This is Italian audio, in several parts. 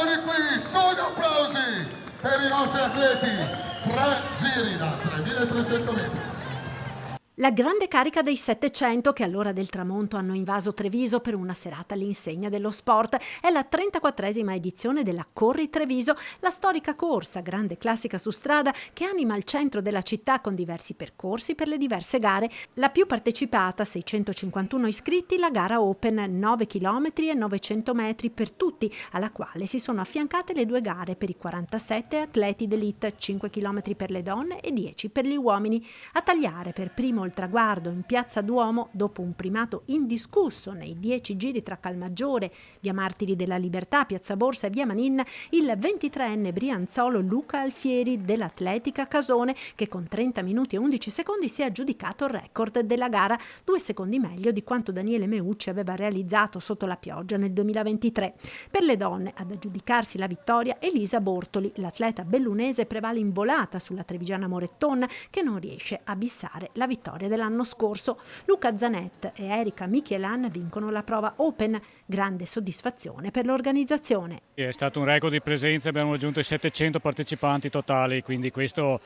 Eccoli qui, sono applausi per i nostri atleti. 3 giri da 3.300 metri. La grande carica dei 700 che all'ora del tramonto hanno invaso Treviso per una serata all'insegna dello sport è la 34esima edizione della Corri Treviso, la storica corsa, grande classica su strada che anima il centro della città con diversi percorsi per le diverse gare. La più partecipata, 651 iscritti, la gara Open, 9 km e 900 metri per tutti, alla quale si sono affiancate le 2 gare per i 47 atleti d'élite, 5 km per le donne e 10 per gli uomini. A tagliare per primo il traguardo in Piazza Duomo, dopo un primato indiscusso nei 10 giri tra Calmaggiore, via Martiri della Libertà, Piazza Borsa e via Manin, il 23enne brianzolo Luca Alfieri dell'Atletica Casone, che con 30 minuti e 11 secondi si è aggiudicato il record della gara, 2 secondi meglio di quanto Daniele Meucci aveva realizzato sotto la pioggia nel 2023. Per le donne, ad aggiudicarsi la vittoria, Elisa Bortoli, l'atleta bellunese prevale in volata sulla trevigiana Moretton, che non riesce a bissare la vittoria dell'anno scorso. Luca Zanet e Erika Michelan vincono la prova Open, grande soddisfazione per l'organizzazione. È stato un record di presenza, abbiamo raggiunto i 700 partecipanti totali, quindi questo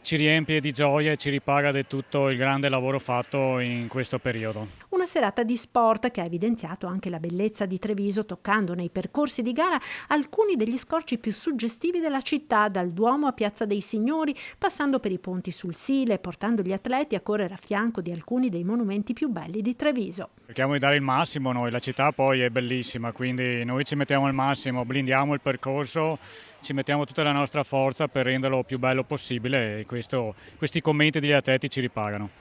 ci riempie di gioia e ci ripaga del tutto il grande lavoro fatto in questo periodo. Una serata di sport che ha evidenziato anche la bellezza di Treviso, toccando nei percorsi di gara alcuni degli scorci più suggestivi della città, dal Duomo a Piazza dei Signori, passando per i ponti sul Sile, portando gli atleti a correre a fianco di alcuni dei monumenti più belli di Treviso. Cerchiamo di dare il massimo noi, la città poi è bellissima, quindi noi ci mettiamo il massimo, blindiamo il percorso, ci mettiamo tutta la nostra forza per renderlo più bello possibile e questi commenti degli atleti ci ripagano.